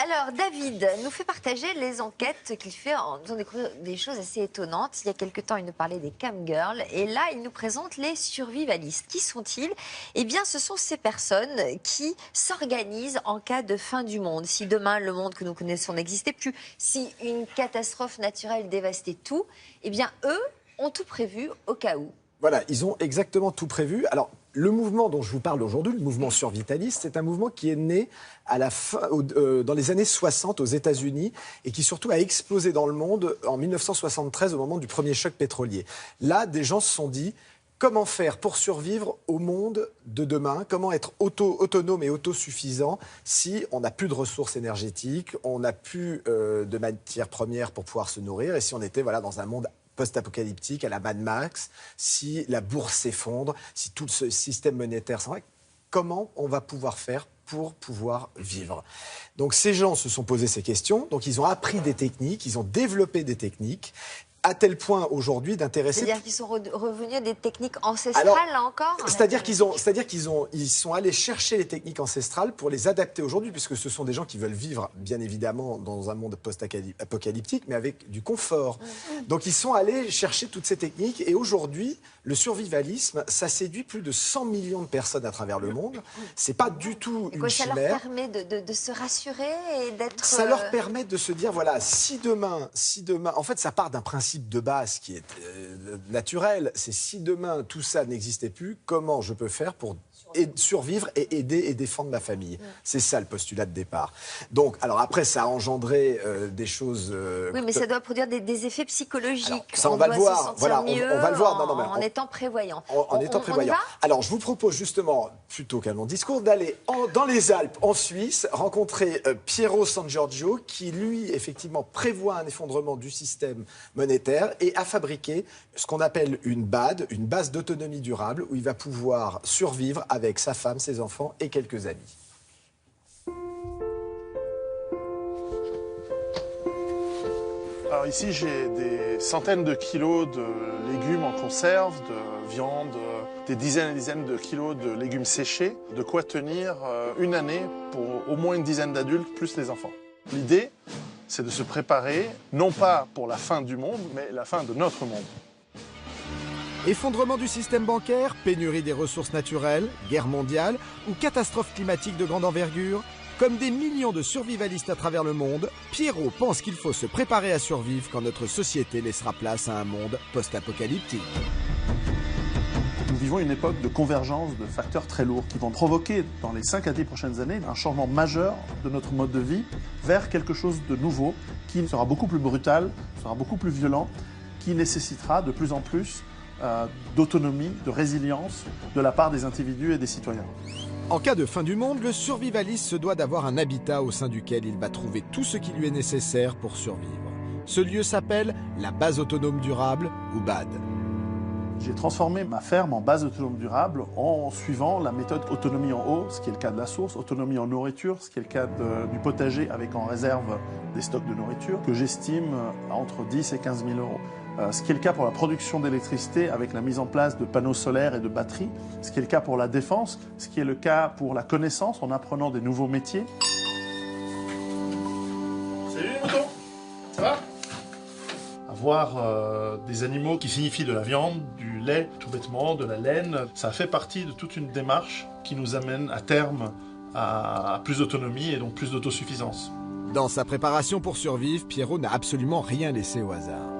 Alors, David nous fait partager les enquêtes qu'il fait en faisant découvrir des choses assez étonnantes. Il y a quelque temps, il nous parlait des camgirls et là, il nous présente les survivalistes. Qui sont-ils? Eh bien, ce sont ces personnes qui s'organisent en cas de fin du monde. Si demain, le monde que nous connaissons n'existait plus, si une catastrophe naturelle dévastait tout, eh bien, eux ont tout prévu au cas où. Voilà, ils ont exactement tout prévu. Alors, le mouvement dont je vous parle aujourd'hui, le mouvement survivaliste, c'est un mouvement qui est né à la fin, dans les années 60 aux États-Unis et qui surtout a explosé dans le monde en 1973 au moment du premier choc pétrolier. Là, des gens se sont dit comment faire pour survivre au monde de demain, comment être autonome et autosuffisant si on n'a plus de ressources énergétiques, on n'a plus de matières premières pour pouvoir se nourrir et si on était dans un monde post-apocalyptique à la Mad Max, si la bourse s'effondre, si tout ce système monétaire s'en va, comment on va pouvoir faire pour pouvoir vivre? Donc ces gens se sont posés ces questions, donc ils ont appris des techniques, ils ont développé des techniques, à tel point aujourd'hui d'intéresser... C'est-à-dire qu'ils sont revenus à des techniques ancestrales, là encore? C'est-à-dire qu'ils sont allés chercher les techniques ancestrales pour les adapter aujourd'hui, puisque ce sont des gens qui veulent vivre, bien évidemment, dans un monde post-apocalyptique, mais avec du confort. Donc ils sont allés chercher toutes ces techniques, et aujourd'hui, le survivalisme, ça séduit plus de 100 millions de personnes à travers le monde. C'est pas du tout une chimère. Ça leur permet de se rassurer et d'être... Ça leur permet de se dire, voilà, si demain... En fait, ça part d'un principe de base qui est naturel, c'est si demain tout ça n'existait plus, comment je peux faire pour survivre et aider et défendre ma famille. C'est ça le postulat de départ. Donc, alors après, ça a engendré des choses... oui, mais ça doit produire des effets psychologiques. Alors, ça, on va le voir. Voilà, on va le voir. En étant prévoyant. En étant prévoyant. Alors, je vous propose justement, plutôt qu'un long discours, d'aller dans les Alpes, en Suisse, rencontrer Piero San Giorgio, qui, lui, effectivement, prévoit un effondrement du système monétaire et a fabriqué ce qu'on appelle une BAD, une base d'autonomie durable, où il va pouvoir survivre avec sa femme, ses enfants et quelques amis. Alors ici, j'ai des centaines de kilos de légumes en conserve, de viande, des dizaines et dizaines de kilos de légumes séchés, de quoi tenir une année pour au moins une dizaine d'adultes, plus les enfants. L'idée, c'est de se préparer, non pas pour la fin du monde, mais la fin de notre monde. Effondrement du système bancaire, pénurie des ressources naturelles, guerre mondiale ou catastrophe climatique de grande envergure, comme des millions de survivalistes à travers le monde, Piero pense qu'il faut se préparer à survivre quand notre société laissera place à un monde post-apocalyptique. Nous vivons une époque de convergence de facteurs très lourds qui vont provoquer dans les 5 à 10 prochaines années un changement majeur de notre mode de vie vers quelque chose de nouveau qui sera beaucoup plus brutal, sera beaucoup plus violent, qui nécessitera de plus en plus d'autonomie, de résilience de la part des individus et des citoyens. En cas de fin du monde, le survivaliste se doit d'avoir un habitat au sein duquel il va trouver tout ce qui lui est nécessaire pour survivre. Ce lieu s'appelle la base autonome durable, ou BAD. J'ai transformé ma ferme en base autonome durable en suivant la méthode autonomie en eau, ce qui est le cas de la source, autonomie en nourriture, ce qui est le cas du potager avec en réserve des stocks de nourriture, que j'estime entre 10 et 15 000 euros. Ce qui est le cas pour la production d'électricité avec la mise en place de panneaux solaires et de batteries, ce qui est le cas pour la défense, ce qui est le cas pour la connaissance en apprenant des nouveaux métiers. Salut les moutons, ça va? Avoir des animaux qui signifient de la viande, du lait, tout bêtement, de la laine, ça fait partie de toute une démarche qui nous amène à terme à plus d'autonomie et donc plus d'autosuffisance. Dans sa préparation pour survivre, Piero n'a absolument rien laissé au hasard.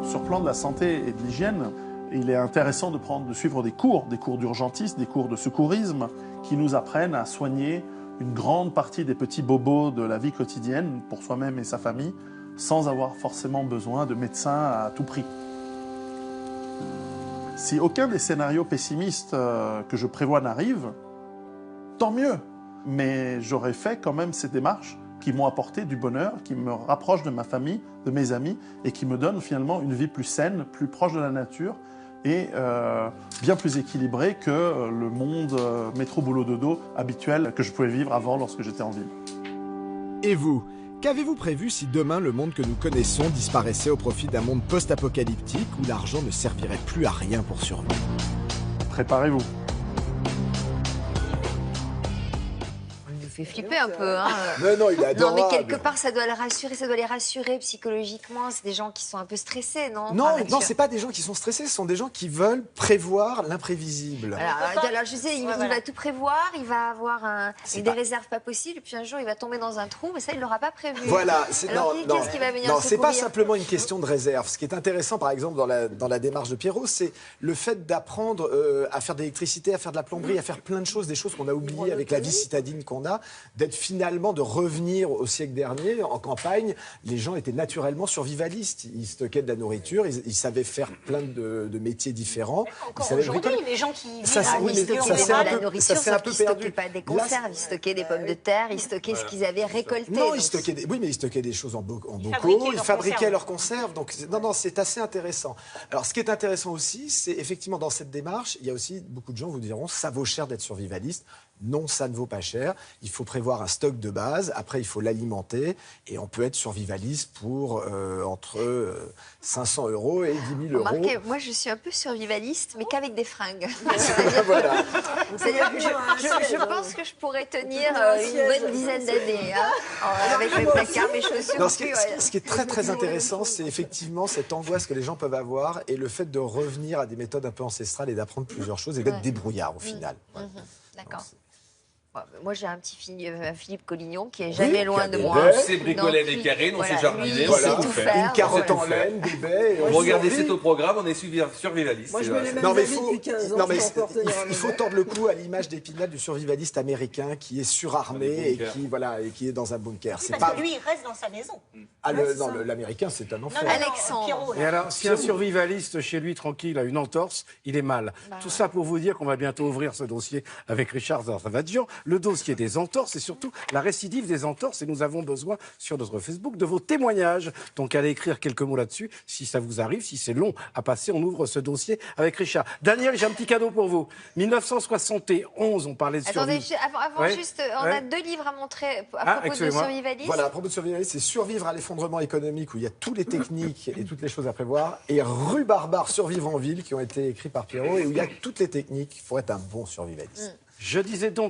Sur le plan de la santé et de l'hygiène, il est intéressant de suivre des cours d'urgentistes, des cours de secourisme qui nous apprennent à soigner une grande partie des petits bobos de la vie quotidienne pour soi-même et sa famille sans avoir forcément besoin de médecins à tout prix. Si aucun des scénarios pessimistes que je prévois n'arrive, tant mieux. Mais j'aurais fait quand même ces démarches qui m'ont apporté du bonheur, qui me rapprochent de ma famille, de mes amis, et qui me donnent finalement une vie plus saine, plus proche de la nature, et bien plus équilibrée que le monde métro-boulot-dodo habituel que je pouvais vivre avant lorsque j'étais en ville. Et vous, qu'avez-vous prévu si demain le monde que nous connaissons disparaissait au profit d'un monde post-apocalyptique où l'argent ne servirait plus à rien pour survivre? Préparez-vous. fait flipper un peu. Hein. Non, il est Non, adorable. mais quelque part, ça doit les rassurer psychologiquement. C'est des gens qui sont un peu stressés, non? Non, Par non, nature. c'est pas des gens qui sont stressés, ce sont des gens qui veulent prévoir l'imprévisible. Alors, je sais, il va tout prévoir, il va avoir des réserves pas possibles, puis un jour, il va tomber dans un trou, mais ça, il l'aura pas prévu. Voilà. Alors, qu'est-ce qui va venir non, c'est pas secourir? simplement une question de réserve. Ce qui est intéressant, par exemple, dans la démarche de Pierrot, c'est le fait d'apprendre à faire de l'électricité, à faire de la plomberie, à faire plein de choses, des choses qu'on a oubliées avec la vie citadine qu'on a, de revenir au siècle dernier. En campagne, les gens étaient naturellement survivalistes. Ils stockaient de la nourriture, ils savaient faire plein de métiers différents. Encore aujourd'hui, les gens qui vivent Ça, à oui, mais Nice, ça, c'est un la peu- nourriture, ça, c'est un sauf peu qu'ils perdu. stockaient pas des Là, conserves, ils stockaient des pommes de terre, ils stockaient ce qu'ils avaient récolté. Non, donc ils stockaient oui, mais ils stockaient des choses en bocaux, fabriquaient ils fabriquaient leurs conserves. Donc, non, c'est assez intéressant. Alors, ce qui est intéressant aussi, c'est effectivement dans cette démarche, il y a aussi beaucoup de gens vous diront, ça vaut cher d'être survivaliste. Non, ça ne vaut pas cher. Il faut prévoir un stock de base. Après, il faut l'alimenter. Et on peut être survivaliste pour entre 500 € et 10 000 euros. Remarquez, moi je suis un peu survivaliste, mais qu'avec des fringues. Voilà. C'est-à-dire que je pense que je pourrais tenir une bonne dizaine d'années avec mes placards, mes chaussures. Non, ce qui est très très intéressant, c'est effectivement cette angoisse que les gens peuvent avoir et le fait de revenir à des méthodes un peu ancestrales et d'apprendre plusieurs choses et d'être débrouillard au final. D'accord. Moi, j'ai un petit Philippe Collignon qui est jamais loin de moi. baies. On sait bricoler des carrés, on sait jardiner, on sait tout faire. Une carotte en Voilà. laine, des baies. et on Regardez, survit. c'est au programme, on est survivaliste. Moi, je mets les mêmes Non, mais habits depuis 15 ans, non, mais je peux encore tenir un il faut hiver. tordre le cou à l'image d'Épinal du survivaliste américain qui est surarmé et qui est dans un bunker. C'est Parce pas que lui, il reste dans sa maison. l'américain, c'est un enfer. Non, Alexandre. Pierrot, là. Et alors, si un survivaliste chez lui tranquille a une entorse, il est mal. Tout ça pour vous dire qu'on va bientôt ouvrir ce dossier avec Richard Zaravadjian, le dossier des entorses et surtout la récidive des entorses. Et nous avons besoin sur notre Facebook de vos témoignages. Donc allez écrire quelques mots là-dessus. Si ça vous arrive, si c'est long à passer, on ouvre ce dossier avec Richard. Daniel, j'ai un petit cadeau pour vous. 1971, on parlait de Attendez, survie. avant Ouais, juste, on ouais. a 2 livres à montrer à propos de excusez-moi. survivalisme. Voilà, à propos de survivalisme, c'est Survivre à l'effondrement économique où il y a toutes les techniques et toutes les choses à prévoir, et Rue Barbare, Survivre en ville, qui ont été écrits par Pierrot et où il y a toutes les techniques pour être un bon survivaliste. Je disais donc